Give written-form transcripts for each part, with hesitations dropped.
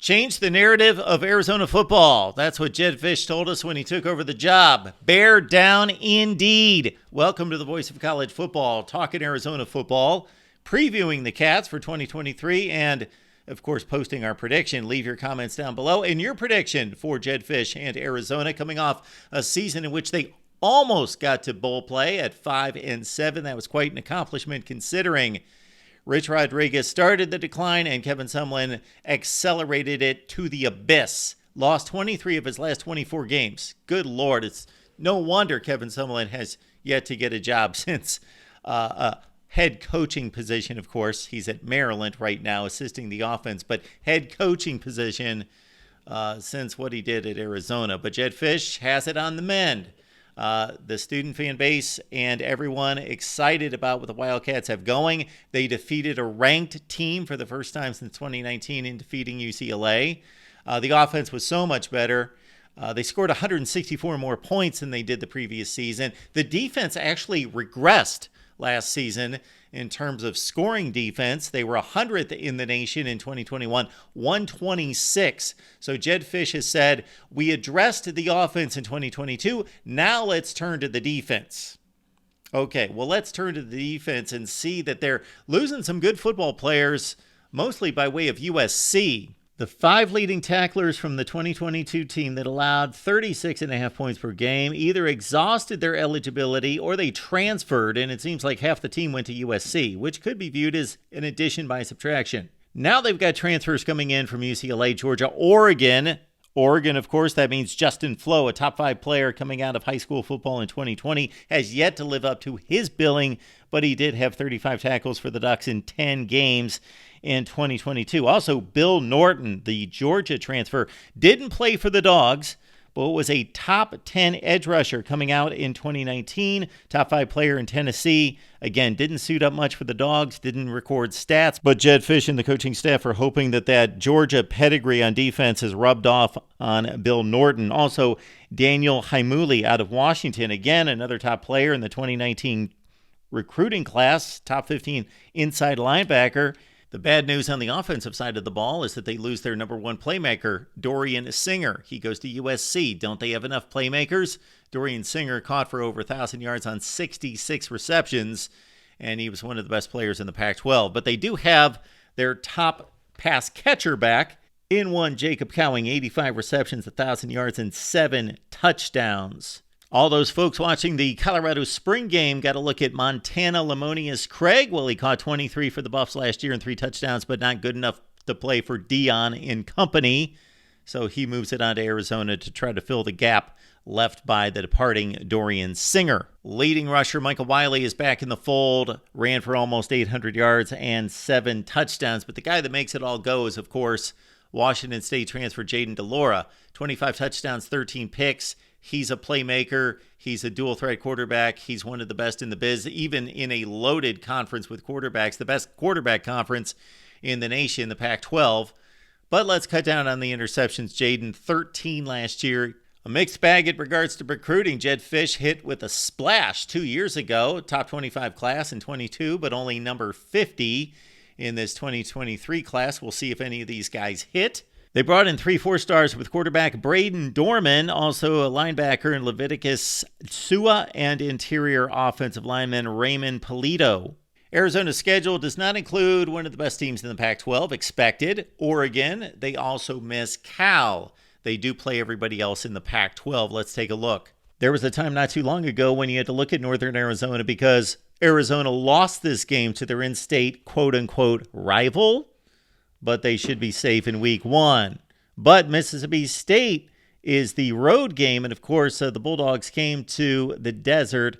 Change the narrative of Arizona football. That's what Jedd Fisch told us when he took over the job. Bear down indeed. Welcome to the Voice of College Football, talking Arizona football, previewing the Cats for 2023, and, of course, posting our prediction. Leave your comments down below. And your prediction for Jedd Fisch and Arizona coming off a season in which they almost got to bowl play at 5-7. That was quite an accomplishment considering Rich Rodriguez started the decline, and Kevin Sumlin accelerated it to the abyss. Lost 23 of his last 24 games. Good Lord, it's no wonder Kevin Sumlin has yet to get a job since a head coaching position, of course. He's at Maryland right now assisting the offense, but head coaching position since what he did at Arizona. But Jedd Fisch has it on the mend. The student fan base and everyone excited about what the Wildcats have going. They defeated a ranked team for the first time since 2019 in defeating UCLA. The offense was so much better. They scored 164 more points than they did the previous season. The defense actually regressed last season in terms of scoring defense. They were 100th in the nation in 2021, 126. So Jedd Fisch has said, we addressed the offense in 2022. Now let's turn to the defense. Okay, well, let's turn to the defense and see that they're losing some good football players, mostly by way of USC. The 5 leading tacklers from the 2022 team that allowed 36.5 points per game either exhausted their eligibility or they transferred, and it seems like half the team went to USC, which could be viewed as an addition by subtraction. Now they've got transfers coming in from UCLA, Georgia, Oregon. Oregon, of course, that means Justin Flo, a top 5 player coming out of high school football in 2020, has yet to live up to his billing, but he did have 35 tackles for the Ducks in 10 games in 2022. Also, Bill Norton, the Georgia transfer, didn't play for the Dogs, but was a top 10 edge rusher coming out in 2019. Top 5 player in Tennessee. Again, didn't suit up much for the Dogs, didn't record stats, but Jedd Fisch and the coaching staff are hoping that Georgia pedigree on defense has rubbed off on Bill Norton. Also, Daniel Haimuli out of Washington. Again, another top player in the 2019 recruiting class, top 15 inside linebacker. The bad news on the offensive side of the ball is that they lose their number 1 playmaker, Dorian Singer. He goes to USC. Don't they have enough playmakers? Dorian Singer caught for over 1,000 yards on 66 receptions, and he was one of the best players in the Pac-12. But they do have their top pass catcher back in one Jacob Cowing, 85 receptions, 1,000 yards, and 7 touchdowns. All those folks watching the Colorado spring game got to look at Montana Lamonius Craig. Well, he caught 23 for the Buffs last year and 3 touchdowns, but not good enough to play for Dion and company. So he moves it on to Arizona to try to fill the gap left by the departing Dorian Singer. Leading rusher Michael Wiley is back in the fold, ran for almost 800 yards and 7 touchdowns. But the guy that makes it all go is, of course, Washington State transfer Jayden de Laura. 25 touchdowns, 13 picks. He's a playmaker. He's a dual-threat quarterback. He's one of the best in the biz, even in a loaded conference with quarterbacks, the best quarterback conference in the nation, the Pac-12. But let's cut down on the interceptions. Jayden, 13 last year. A mixed bag in regards to recruiting. Jedd Fisch hit with a splash 2 years ago, top 25 class in 22, but only number 50 in this 2023 class. We'll see if any of these guys hit. They brought in 3 4-stars with quarterback Braden Dorman, also a linebacker in Leviticus Sua, and interior offensive lineman Raymond Polito. Arizona's schedule does not include one of the best teams in the Pac-12, expected, Oregon. They also miss Cal. They do play everybody else in the Pac-12. Let's take a look. There was a time not too long ago when you had to look at Northern Arizona because Arizona lost this game to their in-state quote-unquote rival, but they should be safe in week 1. But Mississippi State is the road game, and of course, the Bulldogs came to the desert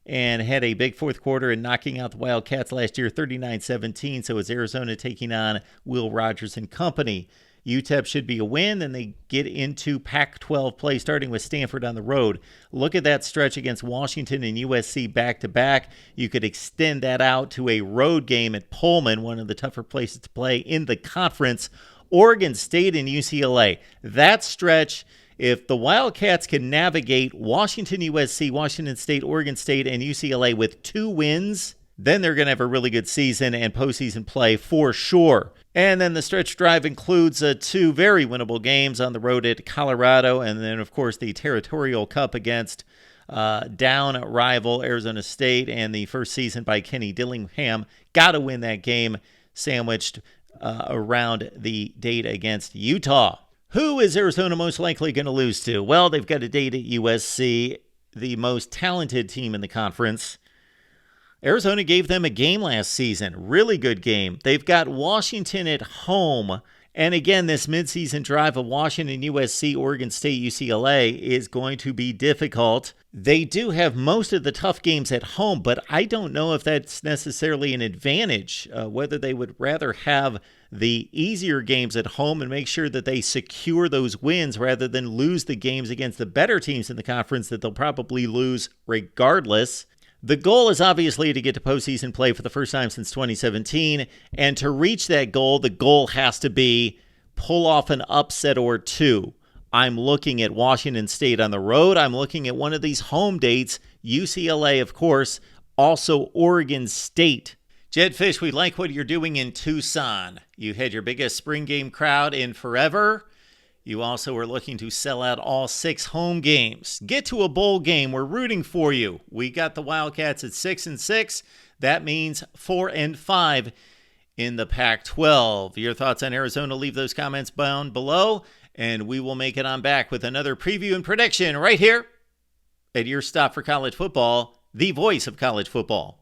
and had a big fourth quarter and knocking out the Wildcats last year, 39-17. So it's Arizona taking on Will Rogers and company. UTEP should be a win, then they get into Pac-12 play, starting with Stanford on the road. Look at that stretch against Washington and USC back-to-back. You could extend that out to a road game at Pullman, one of the tougher places to play in the conference. Oregon State and UCLA. That stretch, if the Wildcats can navigate Washington, USC, Washington State, Oregon State, and UCLA with 2 wins, then they're going to have a really good season and postseason play for sure. And then the stretch drive includes two very winnable games on the road at Colorado, and then, of course, the Territorial Cup against down rival Arizona State, and the first season by Kenny Dillingham. Got to win that game, sandwiched around the date against Utah. Who is Arizona most likely going to lose to? Well, they've got a date at USC, the most talented team in the conference. Arizona gave them a game last season. Really good game. They've got Washington at home. And again, this midseason drive of Washington, USC, Oregon State, UCLA is going to be difficult. They do have most of the tough games at home, but I don't know if that's necessarily an advantage, whether they would rather have the easier games at home and make sure that they secure those wins rather than lose the games against the better teams in the conference that they'll probably lose regardless. The goal is obviously to get to postseason play for the first time since 2017, and to reach that goal, the goal has to be pull off an upset or two. I'm looking at Washington State on the road. I'm looking at one of these home dates, UCLA, of course, also Oregon State. Jed Fish, we like what you're doing in Tucson. You had your biggest spring game crowd in forever. You also are looking to sell out all 6 home games. Get to a bowl game. We're rooting for you. We got the Wildcats at 6-6. That means 4-5 in the Pac-12. Your thoughts on Arizona? Leave those comments down below, and we will make it on back with another preview and prediction right here at your stop for college football, the voice of college football.